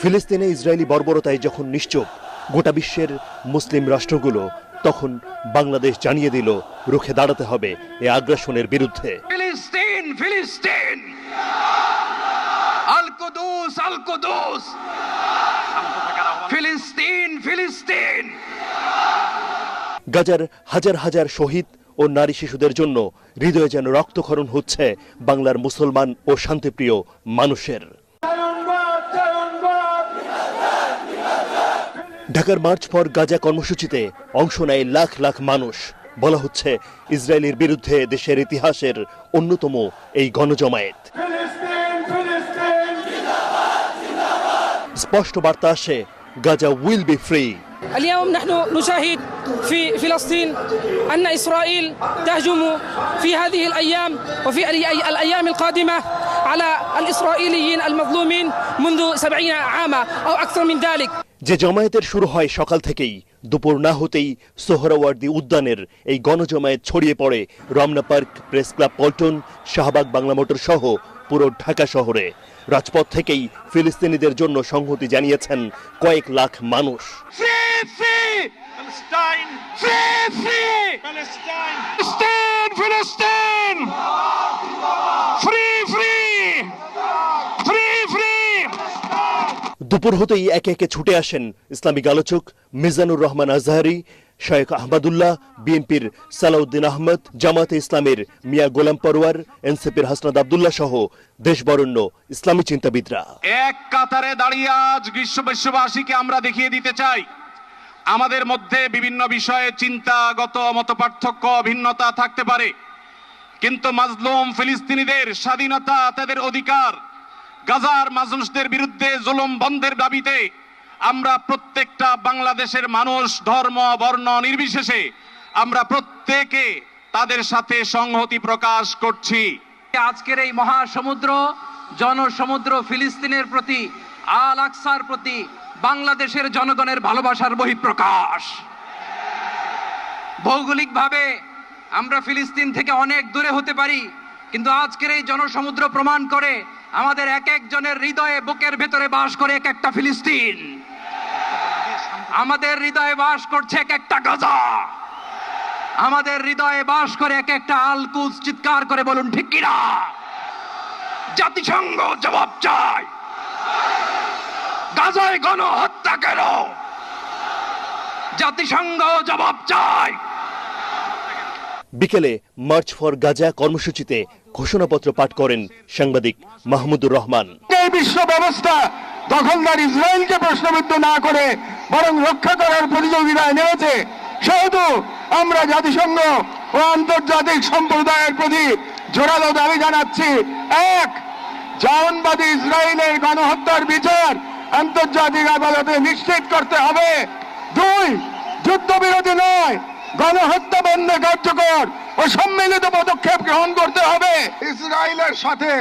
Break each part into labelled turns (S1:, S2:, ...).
S1: ফিলিস্তিনে ইসরায়েলি বর্বরতায় যখন নিশ্চুপ গোটা বিশ্বের মুসলিম রাষ্ট্রগুলো, তখন বাংলাদেশ জানিয়ে দিল রুখে দাঁড়াতে হবে এই আগ্রাসনের বিরুদ্ধে।
S2: ফিলিস্তিন ফিলিস্তিন, আল কুদুস আল কুদুস, ফিলিস্তিন ফিলিস্তিন।
S1: গাজার হাজার হাজার শহীদ ও নারী শিশুদের জন্য হৃদয়ে যেন রক্তক্ষরণ হচ্ছে বাংলার মুসলমান ও শান্তিপ্রিয় মানুষের। ঢাকার মার্চ ফর গাজা কর্মসূচিতে অংশ নেয় লাখ লাখ মানুষ। বলা হচ্ছে ইসরায়েলের বিরুদ্ধে দেশের ইতিহাসের অন্যতম এই গণজমায়েত। স্পষ্ট বার্তা আসে, গাজা উইল বি ফ্রি।
S3: اليوم نحن نشاهد في فلسطين أن إسرائيل تهجم في هذه الأيام وفي الأيام القادمة على الإسرائيليين المظلومين منذ 70 عاما أو أكثر من ذلك।
S1: যে জমায়েতের শুরু হয় সকাল থেকেই, দুপুর না হতেই সোহরাওয়ার্দী উদ্যানের এই গণজমায়েত ছড়িয়ে পড়ে Ramna park, press club Paltan, Shahbag, Bangla motor সহ পুরো ঢাকা শহরে। রাজপথ থেকেই ফিলিস্তিনিদের জন্য সংহতি জানিয়েছেন কয়েক লাখ মানুষ। দুপুর হতেই একে একে ছুটে আসেন ইসলামিক আলোচক মিজানুর রহমান আজহারি, শেখ আহমদুল্লাহ, বিএনপির সালাউদ্দিন আহমদ, জামাতে ইসলামের মিয়া গোলাম পরওয়ার, এনসিপির হাসনাত আব্দুল্লাহ সহ দেশবরেণ্য ইসলামী চিন্তাবিদরা।
S2: এক কাতারে দাঁড়িয়ে আজ বিশ্ববাসীকে আমরা দেখিয়ে দিতে চাই, আমাদের মধ্যে বিভিন্ন বিষয়ে চিন্তাগত মতপার্থক্য, ভিন্নতা থাকতে পারে, কিন্তু মাজলুম ফিলিস্তিনিদের স্বাধীনতা, তাদের অধিকার, গাজার মানুষদের বিরুদ্ধে জুলুম বন্ধের দাবিতে আমরা প্রত্যেকটা বাংলাদেশের মানুষ, ধর্ম বর্ণ নির্বিশেষে আমরা প্রত্যেকে তাদের সাথে সংহতি প্রকাশ করছি।
S4: আজকের এই মহাসমুদ্র, জনসমুদ্র ফিলিস্তিনের প্রতি, আল আকসার প্রতি বাংলাদেশের জনগণের ভালোবাসার বহিঃপ্রকাশ। ভৌগোলিকভাবে আমরা ফিলিস্তিন থেকে অনেক দূরে হতে পারি, কিন্তু আজকের এই জনসমুদ্র প্রমাণ করে আমাদের এক একজনের হৃদয়ে, বুকের ভেতরে বাস করে এক একটা ফিলিস্তিন। আমাদের হৃদয়ে বাস করছে এক একটা গাজা, আমাদের হৃদয়ে বাস করে এক একটা আল কুদস। চিৎকার করে বলুন ঠিক কিনা? জাতিসংঘ জবাব চায়, গাজায় গণহত্যা কেন? জাতিসংঘ জবাব চায়।
S1: বিকেলে মার্চ ফর গাজা কর্মসূচিতে ঘোষণাপত্র পাঠ করেন সাংবাদিক মাহমুদুর রহমান।
S5: এই বিশ্ব ব্যবস্থা দখলদার ইসরায়েলকে প্রশ্নবিদ্ধ না করে বরং রক্ষা করার প্রতিযোগিতায় নেমেছে, সেহেতু আমরা জাতিসংঘ ও আন্তর্জাতিক সম্প্রদায়ের প্রতি জোরালো দাবি জানাচ্ছি। এক, জায়নবাদী ইসরায়েলের গণহত্যার বিচার আন্তর্জাতিক আদালতে নিশ্চিত করতে হবে। দুই, যুদ্ধবিরতি নয়, গণহত্যা বন্ধে কার্যকর ও সম্মিলিত পদক্ষেপ গ্রহণ করতে হবে। ইসরায়েলের সাথে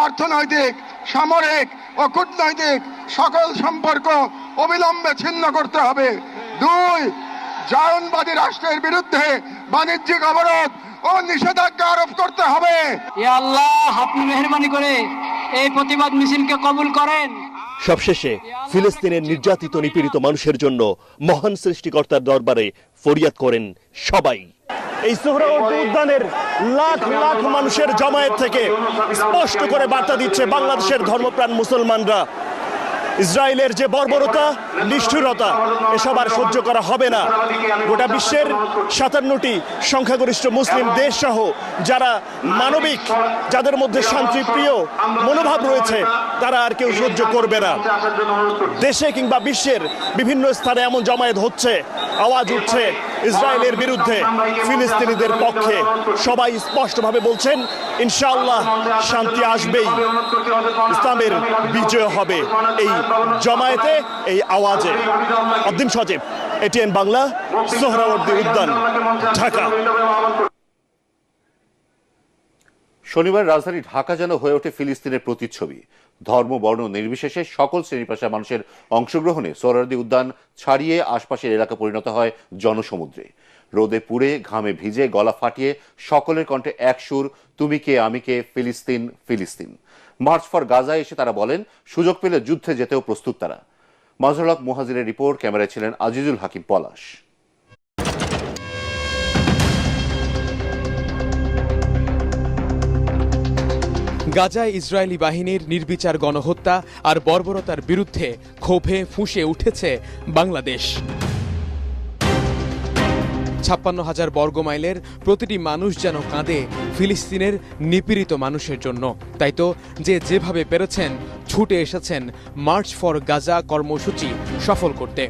S5: অর্থনৈতিক, সামরিক ও কূটনৈতিক সকল সম্পর্ক অবিলম্বে ছিন্ন করতে হবে। দুই, জায়নবাদী রাষ্ট্রের বিরুদ্ধে বাণিজ্যিক অবরোধ ও নিষেধাজ্ঞা আরোপ করতে হবে।
S4: ইয়া আল্লাহ, আপনি মেহেরবানি করে এই প্রতিবাদ মিছিলকে কবুল করেন।
S1: সবশেষে ফিলিস্তিনের নির্যাতিত নিপীড়িত মানুষের জন্য মহান সৃষ্টিকর্তার দরবারে ফরিয়াদ করেন সবাই। এই সোহরাওয়ার্দী উদ্যানের লাখ লাখ মানুষের জমায়েত থেকে স্পষ্ট করে বার্তা দিচ্ছে বাংলাদেশের ধর্মপ্রাণ মুসলমানরা, ইসরায়েলের যে বর্বরতা, নিষ্ঠুরতা, এসব আর সহ্য করা হবে না। গোটা বিশ্বের 57টি সংখ্যাগরিষ্ঠ মুসলিম দেশ সহ যারা মানবিক, যাদের মধ্যে শান্তিপ্রিয় মনোভাব রয়েছে, তারা আর কেউ সহ্য করবে না। দেশে কিংবা বিশ্বের বিভিন্ন স্থানে এমন জমায়েত হচ্ছে, আওয়াজ উঠছে ইসরায়েলের বিরুদ্ধে, ফিলিস্তিনিদের পক্ষে। সবাই স্পষ্টভাবে বলছেন ইনশাআল্লাহ শান্তি আসবেই, ইসলামের বিজয় হবে এই জমায়েতে, এই আওয়াজে। অদ্দিন সজীব, এটিএন বাংলা, সোহরাওয়ার্দী উদ্যান, ঢাকা।
S6: শনিবার রাজধানী ঢাকা যেন হয়ে ওঠে ফিলিস্তিনের প্রতিচ্ছবি। ধর্ম বর্ণ নির্বিশেষে সকল শ্রেণী পেশার মানুষের অংশগ্রহণে সোহরাওয়ার্দী উদ্যান ছাড়িয়ে আশপাশের এলাকা পরিণত হয় জনসমুদ্রে। রোদে পুড়ে ঘামে ভিজে গলা ফাটিয়ে সকলের কণ্ঠে এক সুর, তুমি কে আমি কে, ফিলিস্তিন ফিলিস্তিন। মার্চ ফর গাজায় এসে তারা বলেন সুযোগ পেলে যুদ্ধে যেতেও প্রস্তুত তারা। মাজহারুল হক মুহাজিরের রিপোর্ট, ক্যামেরায় ছিলেন আজিজুল হাকিম পলাশ।
S7: গাজায় ইসরায়েলি বাহিনীর নির্বিচার গণহত্যা আর বর্বরতার বিরুদ্ধে ক্ষোভে ফুঁসে উঠেছে বাংলাদেশ। ৫৬,০০০ বর্গমাইলের প্রতিটি মানুষ যেন কাঁদে ফিলিস্তিনের নিপীড়িত মানুষের জন্য। তাই তো যেভাবে পেরেছেন ছুটে এসেছেন মার্চ ফর গাজা কর্মসূচি সফল করতে।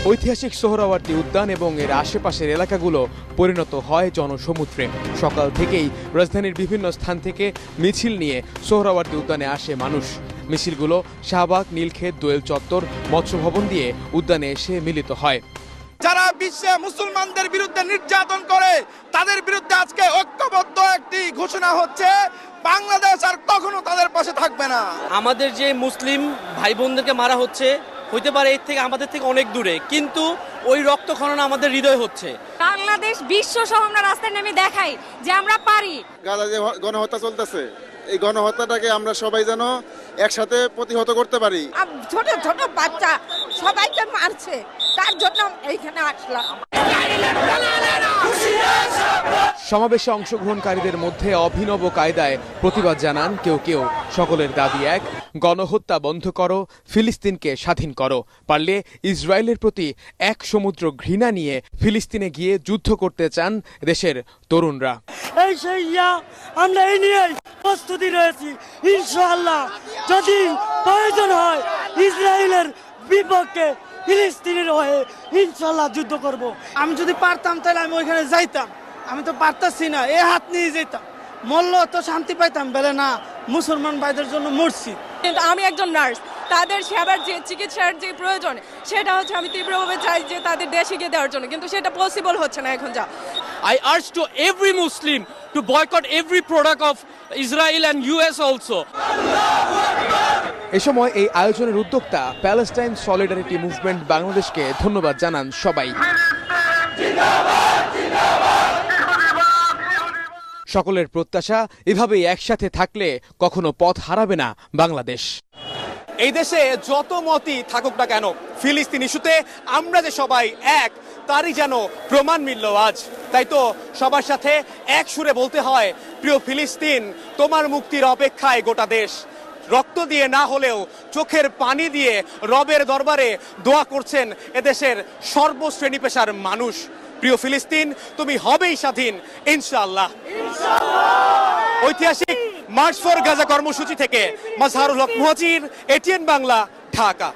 S7: ঐতিহাসিক সোহরাওয়ার্দী উদ্যান এবং এর আশেপাশের এলাকাগুলো পরিণত হয় জনসমুদ্রে। সকাল থেকেই রাজধানীর বিভিন্ন স্থান থেকে মিছিল নিয়ে সোহরাওয়ার্দী উদ্যানে আসে মানুষ। মিছিলগুলো শাহবাগ, নীলক্ষেত, দোয়েল চত্বর, মৎস্য ভবন দিয়ে উদ্যানে এসে মিলিত হয়।
S8: যারা বিশ্বে মুসলমানদের বিরুদ্ধে নির্যাতন করে তাদের বিরুদ্ধে আজকে ঐক্যবদ্ধ একটি ঘোষণা হচ্ছে, বাংলাদেশ আর কখনো তাদের পাশে থাকবে না।
S9: আমাদের যে মুসলিম ভাই বোনদেরকে মারা হচ্ছে, হইতে পারে এর থেকে আমাদের থেকে অনেক দূরে, কিন্তু ওই রক্তক্ষরণ আমাদের হৃদয় হচ্ছে।
S10: বাংলাদেশ বিশ্ব সহ আমরা রাস্তায় নেমে দেখাই যে আমরা পারি।
S11: গাজা যে গণহত্যা চলতেছে, এই গণহত্যাটাকে আমরা সবাই যেন একসাথে প্রতিহত করতে পারি।
S10: ছোট ছোট বাচ্চা সবাইকে মারছে, তার জন্য এইখানে আসলাম।
S7: সমাবেশে অংশগ্রহণকারীদের মধ্যে অভিনব কায়দায় প্রতিবাদ জানান কেউ কেউ। সকলের দাবি এক, গণহত্যা বন্ধ করো, ফিলিস্তিনকে স্বাধীন করো। পারলে ইসরায়েলের প্রতি এক সমুদ্র ঘৃণা নিয়ে ফিলিস্তিনে গিয়ে যুদ্ধ করতে চান দেশের তরুণরা।
S12: এই সেই আমরা এই নিয়ে প্রস্তুতি রয়েছি। ইনশাআল্লাহ যদি প্রয়োজন হয় ইসরায়েলের বিপক্ষে ফিলিস্তিনের হয়ে ইনশাআল্লাহ যুদ্ধ করব।
S8: আমি যদি পারতাম তাহলে আমি ওইখানে যাইতাম, আমি তো পারতাছি না, এ হাত নিয়ে যেতাম, মরল তো শান্তি পাইতাম, বলে না মুসলমান ভাইদের জন্য মরছি।
S10: কিন্তু আমি একজন নার্স, তাদের সেবার যে চিকিৎসার যে প্রয়োজন সেটা হচ্ছে আমি তীব্রভাবে চাই যে তাদের দেশে গিয়ে দেওয়ার জন্য, কিন্তু সেটা পসিবল হচ্ছে না এখন। যা
S9: I urge to every Muslim to boycott every product of Israel and US also.
S7: এ সময় এই আয়োজনের উদ্যোক্তা প্যালেস্টাইন সলিডারিটি মুভমেন্ট বাংলাদেশকে ধন্যবাদ জানান সবাই। সকলের প্রত্যাশা, এভাবেই একসাথে থাকলে কখনো পথ হারাবে না বাংলাদেশ।
S8: এই দেশে যত মতই থাকুক না কেন, ফিলিস্তিন ইস্যুতে আমরা যে সবাই এক, তারই যেন প্রমাণ মিলল আজ। তাই তো সবার সাথে এক সুরে বলতে হয়, প্রিয় ফিলিস্তিন, তোমার মুক্তির অপেক্ষায় গোটা দেশ। রক্ত দিয়ে না হলেও চোখের পানি দিয়ে রবের দরবারে দোয়া করছেন এদেশের সর্বশ্রেণী পেশার মানুষ। প্রিয় ফিলিস্তিন, তুমি হবেই স্বাধীন ইনশাআল্লাহ। ঐতিহাসিক মার্চ ফর গাজা কর্মসূচি থেকে মাজহারুল হক মুহাজির, এটিএন বাংলা, ঢাকা।